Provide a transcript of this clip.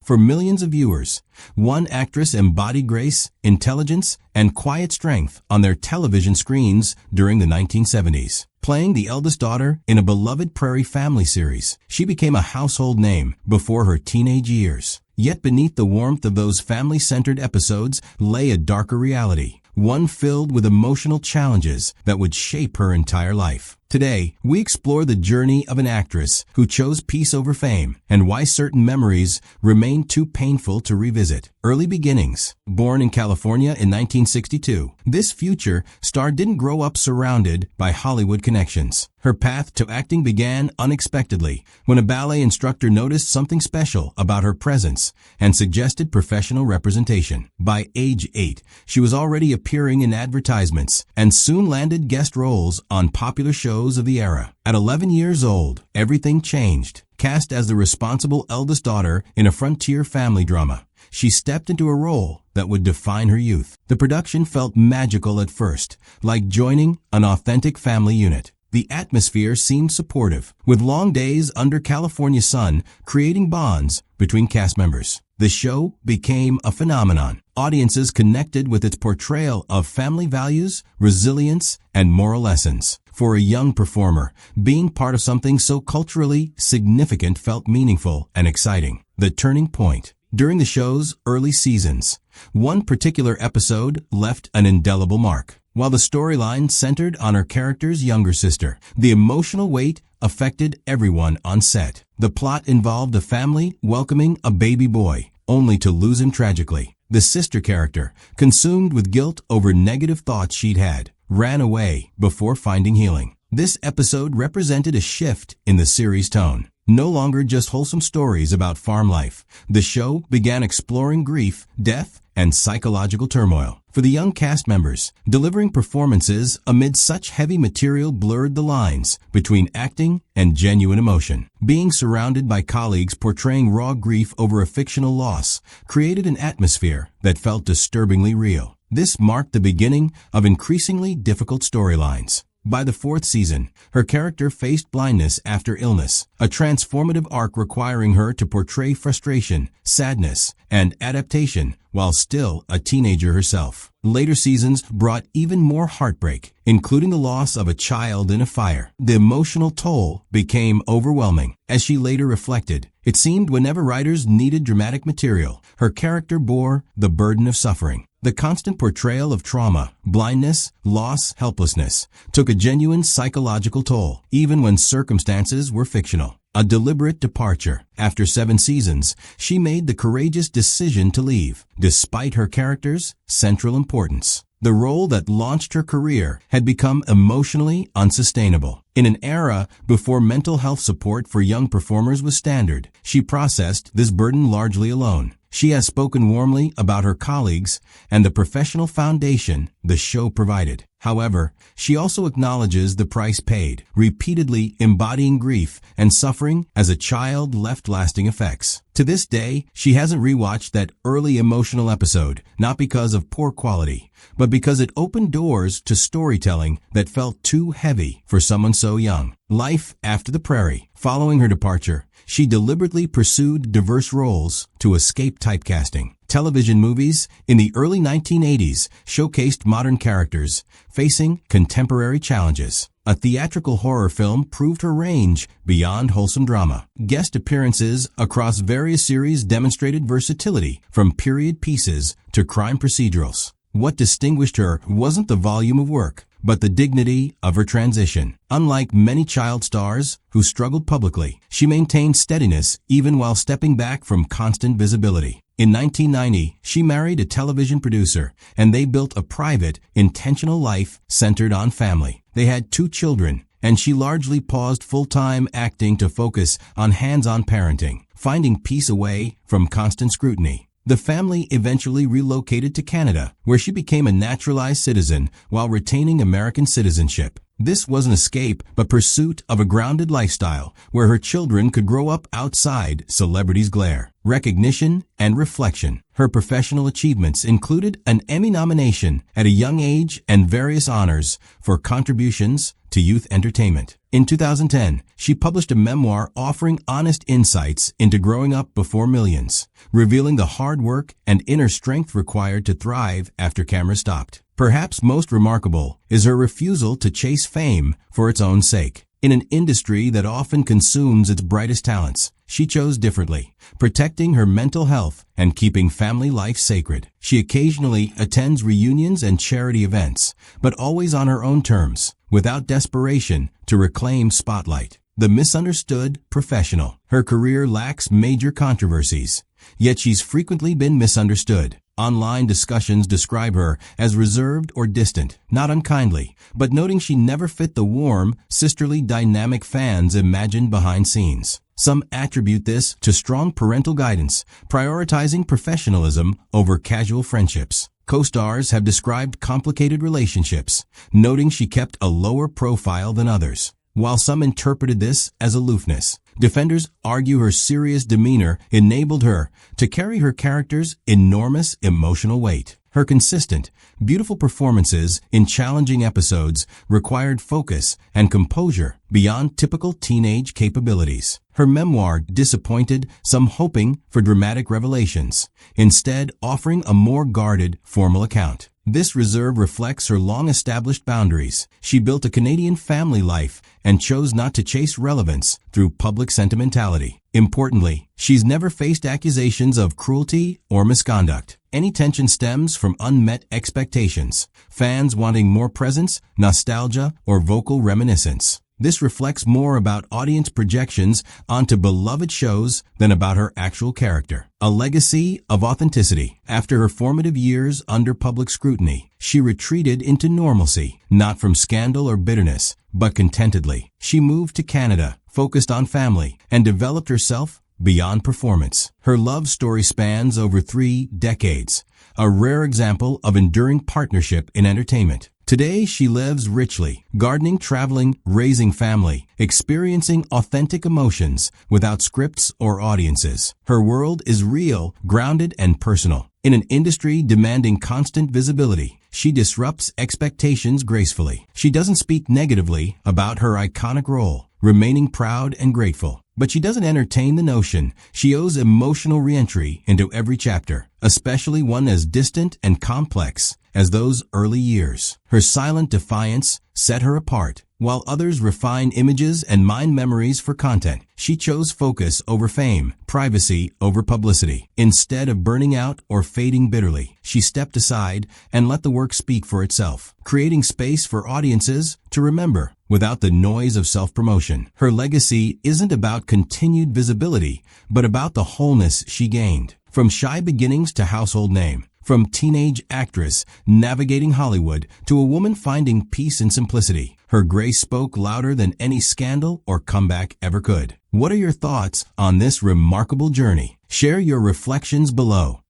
For millions of viewers, one actress embodied grace, intelligence, and quiet strength on their television screens during the 1970s. Playing the eldest daughter in a beloved Prairie family series, she became a household name before her teenage years. Yet beneath the warmth of those family-centered episodes lay a darker reality, one filled with emotional challenges that would shape her entire life. Today, we explore the journey of an actress who chose peace over fame and why certain memories remain too painful to revisit. Early beginnings. Born in California in 1962, this future star didn't grow up surrounded by Hollywood connections. Her path to acting began unexpectedly when a ballet instructor noticed something special about her presence and suggested professional representation. By age 8, she was already appearing in advertisements and soon landed guest roles on popular shows of the era. At 11 years old, everything changed. Cast as the responsible eldest daughter in a frontier family drama, she stepped into a role that would define her youth. The production felt magical at first, like joining an authentic family unit. The atmosphere seemed supportive, with long days under California sun creating bonds between cast members. The show became a phenomenon. Audiences connected with its portrayal of family values, resilience, and moral lessons. For a young performer, being part of something so culturally significant felt meaningful and exciting. The turning point. During the show's early seasons, one particular episode left an indelible mark. While the storyline centered on her character's younger sister, the emotional weight affected everyone on set. The plot involved a family welcoming a baby boy, only to lose him tragically. The sister character, consumed with guilt over negative thoughts she'd had, ran away before finding healing. This episode represented a shift in the series' tone. No longer just wholesome stories about farm life, the show began exploring grief, death, and psychological turmoil. For the young cast members, delivering performances amid such heavy material blurred the lines between acting and genuine emotion. Being surrounded by colleagues portraying raw grief over a fictional loss created an atmosphere that felt disturbingly real. This marked the beginning of increasingly difficult storylines. By the 4th season, her character faced blindness after illness, a transformative arc requiring her to portray frustration, sadness, and adaptation while still a teenager herself. Later seasons brought even more heartbreak, including the loss of a child in a fire. The emotional toll became overwhelming. As she later reflected, it seemed whenever writers needed dramatic material, her character bore the burden of suffering. The constant portrayal of trauma, blindness, loss, helplessness took a genuine psychological toll, even when circumstances were fictional. A deliberate departure. After 7 seasons, she made the courageous decision to leave, despite her character's central importance. The role that launched her career had become emotionally unsustainable. In an era before mental health support for young performers was standard, she processed this burden largely alone. She has spoken warmly about her colleagues and the professional foundation the show provided. However, she also acknowledges the price paid, repeatedly embodying grief and suffering as a child left lasting effects. To this day, she hasn't rewatched that early emotional episode, not because of poor quality, but because it opened doors to storytelling that felt too heavy for someone so young. Life after the Prairie. Following her departure, she deliberately pursued diverse roles to escape typecasting. Television movies in the early 1980s showcased modern characters facing contemporary challenges. A theatrical horror film proved her range beyond wholesome drama. Guest appearances across various series demonstrated versatility, from period pieces to crime procedurals. What distinguished her wasn't the volume of work, but the dignity of her transition. Unlike many child stars who struggled publicly, she maintained steadiness even while stepping back from constant visibility. In 1990, she married a television producer, and they built a private, intentional life centered on family. They had 2 children, and she largely paused full-time acting to focus on hands-on parenting, finding peace away from constant scrutiny. The family eventually relocated to Canada, where she became a naturalized citizen while retaining American citizenship. This was an escape, but pursuit of a grounded lifestyle where her children could grow up outside celebrities' glare. Recognition and reflection. Her professional achievements included an Emmy nomination at a young age and various honors for contributions to youth entertainment. In 2010, she published a memoir offering honest insights into growing up before millions, revealing the hard work and inner strength required to thrive after cameras stopped. Perhaps most remarkable is her refusal to chase fame for its own sake. In an industry that often consumes its brightest talents, she chose differently, protecting her mental health and keeping family life sacred. She occasionally attends reunions and charity events, but always on her own terms, without desperation to reclaim spotlight. The misunderstood professional. Her career lacks major controversies, yet she's frequently been misunderstood. Online discussions describe her as reserved or distant, not unkindly, but noting she never fit the warm, sisterly dynamic fans imagined behind scenes. Some attribute this to strong parental guidance, prioritizing professionalism over casual friendships. Co-stars have described complicated relationships, noting she kept a lower profile than others. While some interpreted this as aloofness, defenders argue her serious demeanor enabled her to carry her character's enormous emotional weight. Her consistent, beautiful performances in challenging episodes required focus and composure beyond typical teenage capabilities. Her memoir disappointed some hoping for dramatic revelations, instead offering a more guarded, formal account. This reserve reflects her long-established boundaries. She built a Canadian family life and chose not to chase relevance through public sentimentality. Importantly, she's never faced accusations of cruelty or misconduct. Any tension stems from unmet expectations, fans wanting more presence, nostalgia, or vocal reminiscence. This reflects more about audience projections onto beloved shows than about her actual character. A legacy of authenticity. After her formative years under public scrutiny, she retreated into normalcy, not from scandal or bitterness, but contentedly. She moved to Canada, focused on family, and developed herself beyond performance. Her love story spans over 3 decades, a rare example of enduring partnership in entertainment. Today, she lives richly, gardening, traveling, raising family, experiencing authentic emotions without scripts or audiences. Her world is real, grounded, and personal. In an industry demanding constant visibility, she disrupts expectations gracefully. She doesn't speak negatively about her iconic role, remaining proud and grateful. But she doesn't entertain the notion she owes emotional reentry into every chapter, especially one as distant and complex as those early years. Her silent defiance set her apart. While others refine images and mine memories for content, she chose focus over fame, privacy over publicity. Instead of burning out or fading bitterly, she stepped aside and let the work speak for itself, creating space for audiences to remember without the noise of self-promotion. Her legacy isn't about continued visibility, but about the wholeness she gained. From shy beginnings to household name, from teenage actress navigating Hollywood to a woman finding peace in simplicity, her grace spoke louder than any scandal or comeback ever could. What are your thoughts on this remarkable journey? Share your reflections below.